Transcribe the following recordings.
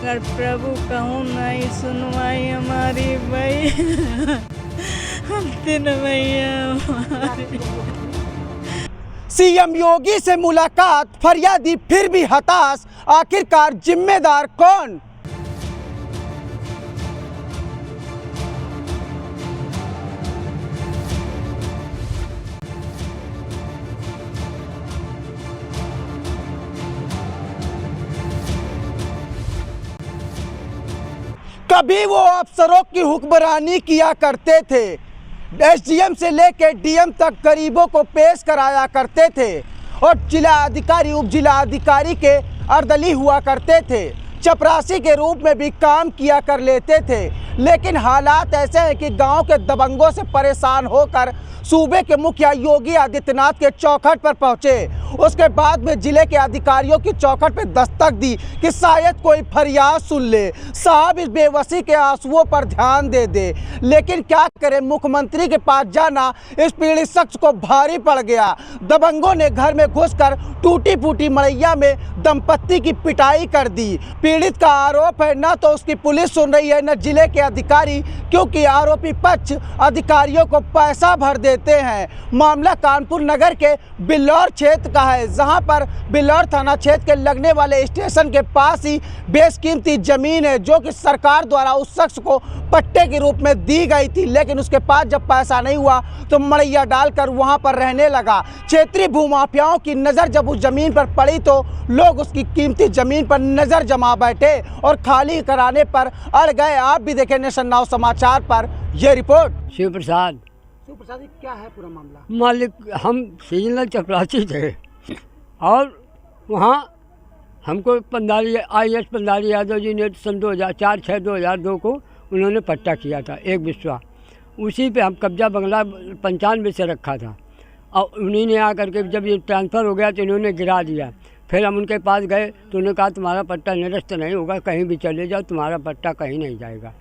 मगर प्रभु कहूँ नहीं सुनवाई हमारी भाई। हम तीन भैया हमारे। सीएम योगी से मुलाकात, फरियादी फिर भी हताश, आखिरकार जिम्मेदार कौन? कभी वो अफसरों की हुक्मरानी किया करते थे, एसडीएम से लेकर डीएम तक गरीबों को पेश कराया करते थे और जिला अधिकारी उप जिला अधिकारी के अर्दली हुआ करते थे, चपरासी के रूप में भी काम किया कर लेते थे। लेकिन हालात ऐसे हैं कि गांव के दबंगों से परेशान होकर सूबे के मुखिया योगी आदित्यनाथ के चौखट पर पहुंचे। उसके बाद में जिले के अधिकारियों की चौखट पे दस्तक दी कि शायद कोई फरियाद सुन ले, साहब इस बेबसी के आंसुओं पर ध्यान दे दे। लेकिन क्या करें, मुख्यमंत्री के पास जाना इस पीड़ित शख्स को भारी पड़ गया। दबंगों ने घर में घुसकर टूटी फूटी मड़ैया में दंपत्ति की पिटाई कर दी। पीड़ित का आरोप है न तो उसकी पुलिस सुन रही है न जिले के अधिकारी, क्योंकि आरोपी पक्ष अधिकारियों को पैसा भर देते हैं। मामला कानपुर नगर के बिल्लौर क्षेत्र का है, जहां पर बिल्लौर थाना क्षेत्र के लगने वाले स्टेशन के पास ही बेशकीमती जमीन है, जो कि सरकार द्वारा उस शख्स को पट्टे के रूप में दी गई थी। लेकिन उसके पास जब पैसा नहीं हुआ तो मड़ैया डालकर वहां पर रहने लगा। क्षेत्रीय भूमाफियाओं की नज़र जब उस जमीन पर पड़ी तो लोग उसकी कीमती जमीन पर नज़र जमा बैठे और खाली कराने पर अड़ गए। आप भी देखें नेशन नाउ समाचार पर यह रिपोर्ट। शिव प्रसाद जी, क्या है पूरा मामला? मालिक हम सीजनल चपरासी थे और वहाँ हमको IAS पंडारी यादव जी ने सन 2004-6-2002 को उन्होंने पट्टा किया था एक विश्वा। उसी पे हम कब्जा बंगला 95 से रखा था और उन्हीं ने आकर के जब ये ट्रांसफ़र हो गया तो इन्होंने गिरा दिया। फिर हम उनके पास गए तो उन्होंने कहा तुम्हारा पट्टा निरस्त नहीं होगा, कहीं भी चले जाओ, तुम्हारा पट्टा कहीं नहीं जाएगा।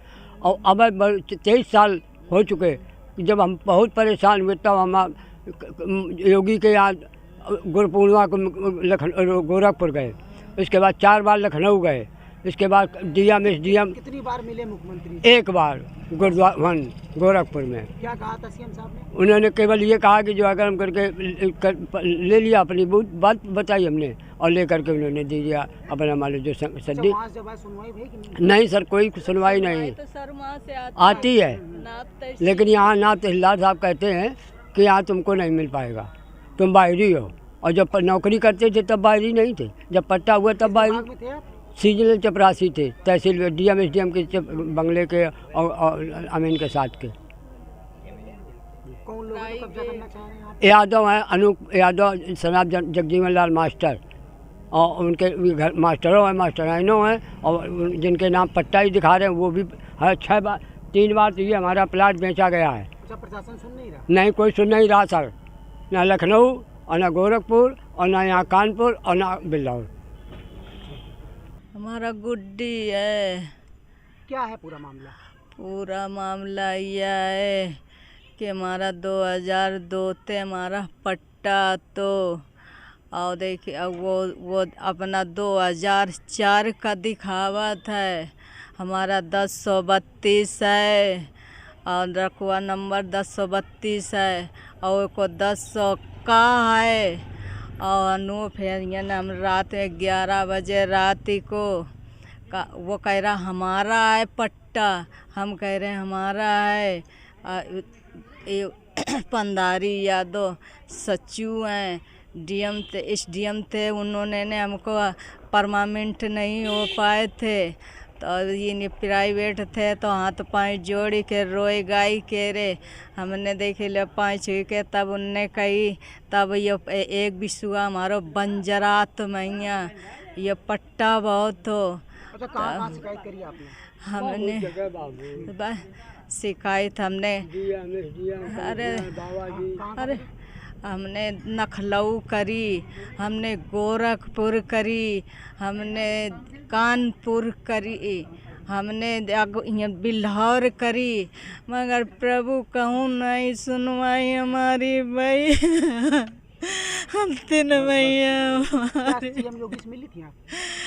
और अब 23 साल हो चुके जब हम बहुत परेशान हुए तब हम योगी के यहाँ गुरु पूर्णिमा को गोरखपुर गए, इसके बाद 4 बार लखनऊ गए, इसके बाद डीएम SDM। कितनी बार मिले मुख्यमंत्री? एक बार गुरुद्वारा गोरखपुर में। क्या कहा था सीएम साहब ने? उन्होंने केवल ये कहा कि जो अगर हम ले लिया, अपनी बात बताई हमने और ले करके उन्होंने दे दिया अपना मान लो जो सदी। नहीं सर, कोई सुनवाई नहीं आती है। लेकिन यहाँ ना तहसीलदार साहब कहते हैं कि यहाँ तुमको नहीं मिल पाएगा, तुम बाहरी हो। और जब नौकरी करते थे तब बाहरी नहीं थे, जब पट्टा हुआ तब बाहरी। सीजनल चपरासी थे, तहसील डीएम SDM के बंगले के और अमीन के साथ के। कौन लोग कब्जा करना चाह रहे हैं? यादव हैं, अनूप यादव, सनाब जगजीवन लाल मास्टर और उनके घर मास्टरों हैं, मास्टराइनों हैं और जिनके नाम पट्टा ही दिखा रहे हैं वो भी है। 3 बार तो ये हमारा प्लाट बेचा गया है। प्रशासन सुन नहीं रहा? नहीं, कोई सुन नहीं रहा सर, ना लखनऊ और ना गोरखपुर और ना यहाँ कानपुर और ना बिल्लौर। हमारा गुड्डी है। क्या है पूरा मामला? पूरा मामला यह है कि हमारा 2002 ते हमारा पट्टा तो और देखिए अब वो अपना 2004 का दिखावत है। हमारा 1032 है और रखवा नंबर 1032 है और को 10 का है। और अनूप है हम रात में 11 बजे रात को वो कह रहा हमारा है पट्टा, हम कह रहे हैं हमारा है। पंडारी यादव सचिव हैं, डीएम थे, SDM थे, उन्होंने ने हमको परमानेंट नहीं हो पाए थे तो ये प्राइवेट थे तो हाथ पाँव जोड़ के रोए गाई के रे। हमने देखे ले पाँव छू के तब उनने कही तब ये एक विश्वा हमारो बंजरात मैया ये पट्टा बहुत हो। अच्छा, कहाँ शिकायत करी आपने? हमने शिकायत हमने अरे हमने लखनऊ करी, हमने गोरखपुर करी, हमने कानपुर करी, हमने बिल्लौर करी, मगर प्रभु कहूँ नहीं सुनवाई हमारी भाई। हम तीन भैया हमारे। सीएम योगी से मिली थी आप?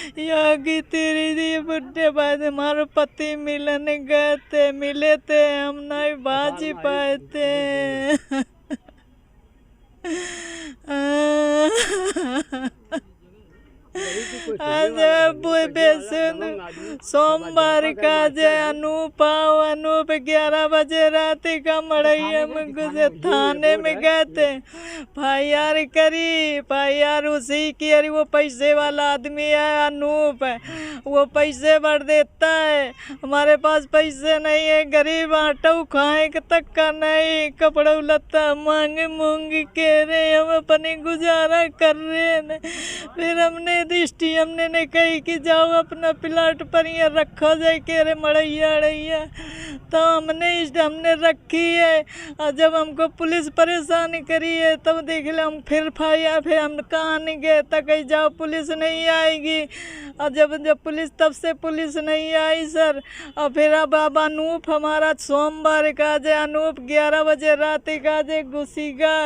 योगी तेरी दी बुढ़े बाद हमारे पति मिले थे हम नहीं बाज ही पाए थे। सोमवार का जे अनूप 11 बजे रात का मड़ैया में गुजरे थाने में गए थे, फायर करी, फायर उसी की। अरे वो पैसे वाला आदमी है अनूप, वो पैसे भर देता है। हमारे पास पैसे नहीं है, गरीब आटा खाए तक का नहीं, कपड़ा लत्ता मांगे मूंगी के रहे, हम अपने गुजारा कर रहे हैं। फिर हमने दृष्टि हमने कही कि जाओ अपना प्लाट पर यहाँ रखा जाए के रे मड़ैया, तो हमने रखी है। और जब हमको पुलिस परेशान करी है तब देख ले हम फिर हम कहाँ नहीं गए, तक कहीं जाओ पुलिस नहीं आएगी। और जब पुलिस, तब से पुलिस नहीं आई सर। और फिर अब अनूप हमारा सोमवार का जे अनूप 11 बजे रात का जे घुसीगा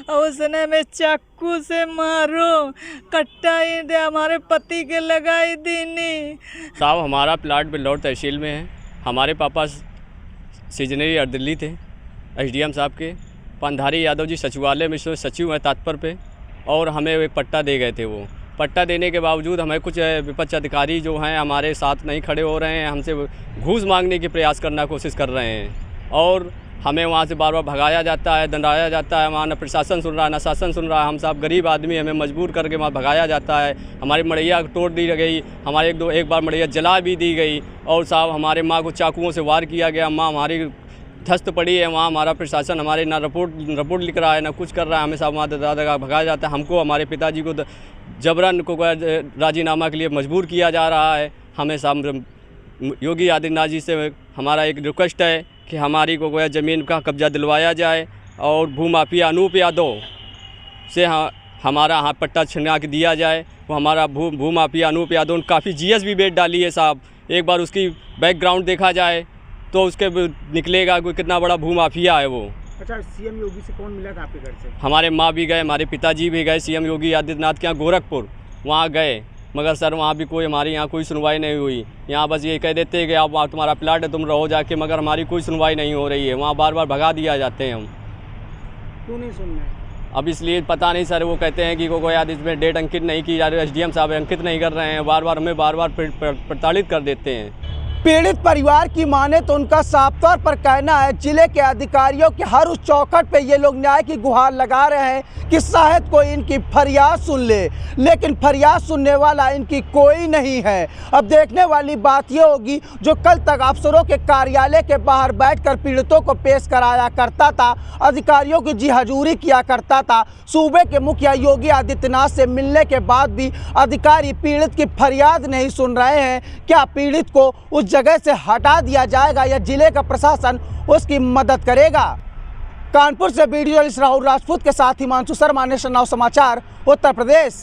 और उसने में चाकू से मारो, कट्टा ही दे हमारे पति के लगाई दीनी। साहब हमारा प्लाट बिल्लौर तहसील में है। हमारे पापा सीजनरी अर्दली थे एसडीएम साहब के, पंधारी यादव जी सचिवालय में सचिव हैं तात्पर पे, और हमें एक पट्टा दे गए थे। वो पट्टा देने के बावजूद हमें कुछ विपक्ष अधिकारी जो हैं हमारे साथ नहीं खड़े हो रहे हैं, हमसे घूस मांगने की प्रयास करना कोशिश कर रहे हैं, और हमें वहाँ से बार बार भगाया जाता है, दंडाया जाता है। वहाँ न प्रशासन सुन रहा है, न शासन सुन रहा है। हम साहब गरीब आदमी, हमें मजबूर करके वहाँ भगाया जाता है। हमारी मड़ैया तोड़ दी गई, हमारे एक बार मड़ैया जला भी दी गई, और साहब हमारे माँ को चाकुओं से वार किया गया। माँ हमारी ध्वस्त पड़ी है। वहाँ हमारा प्रशासन हमारे ना रिपोर्ट लिख रहा है, ना कुछ कर रहा है। हमें साहब वहाँ दादा भगाया जाता है। हमको, हमारे पिताजी को जबरन को राजीनामा के लिए मजबूर किया जा रहा है। हमें साहब योगी आदित्यनाथ जी से हमारा एक रिक्वेस्ट है कि हमारी को गोया ज़मीन का कब्जा दिलवाया जाए, और भूमाफिया अनूप यादव से हमारा यहाँ पट्टा छिना के दिया जाए। वो हमारा भूमाफिया अनूप यादव ने काफ़ी जीएस भी बेच डाली है साहब। एक बार उसकी बैकग्राउंड देखा जाए तो उसके निकलेगा कोई कितना बड़ा भूमाफिया है वो। अच्छा, सीएम योगी से कौन मिला था आपके घर से? हमारे माँ भी गए, हमारे पिताजी भी गए सीएम योगी आदित्यनाथ के यहाँ गोरखपुर, वहाँ गए, मगर सर वहाँ भी कोई हमारे यहाँ कोई सुनवाई नहीं हुई। यहाँ बस ये कह देते हैं कि आप वहाँ तुम्हारा प्लाट है, तुम रहो जाके, मगर हमारी कोई सुनवाई नहीं हो रही है। वहाँ बार बार भगा दिया जाते हैं हम। क्यों नहीं सुन रहे? अब इसलिए पता नहीं सर, वो कहते हैं कि कोई याद इसमें डेट अंकित नहीं की जा रही, एसडीएम साहब अंकित नहीं कर रहे हैं, हमें बार बार प्रताड़ित कर देते हैं। पीड़ित परिवार की माने तो उनका साफ तौर पर कहना है जिले के अधिकारियों के हर उस चौखट पे ये लोग न्याय की गुहार लगा रहे हैं कि शायद कोई इनकी फरियाद सुन ले, लेकिन फरियाद सुनने वाला इनकी कोई नहीं है। अब देखने वाली बात ये होगी, जो कल तक अफसरों के कार्यालय के बाहर बैठकर पीड़ितों को पेश कराया करता था, अधिकारियों की जी हजूरी किया करता था, सूबे के मुखिया योगी आदित्यनाथ से मिलने के बाद भी अधिकारी पीड़ित की फरियाद नहीं सुन रहे हैं। क्या पीड़ित को उस जगह से हटा दिया जाएगा या जिले का प्रशासन उसकी मदद करेगा? कानपुर से वीडियो जर्नलिस्ट राहुल राजपूत के साथ हिमांशु शर्मा, नेशनल नाउ समाचार, उत्तर प्रदेश।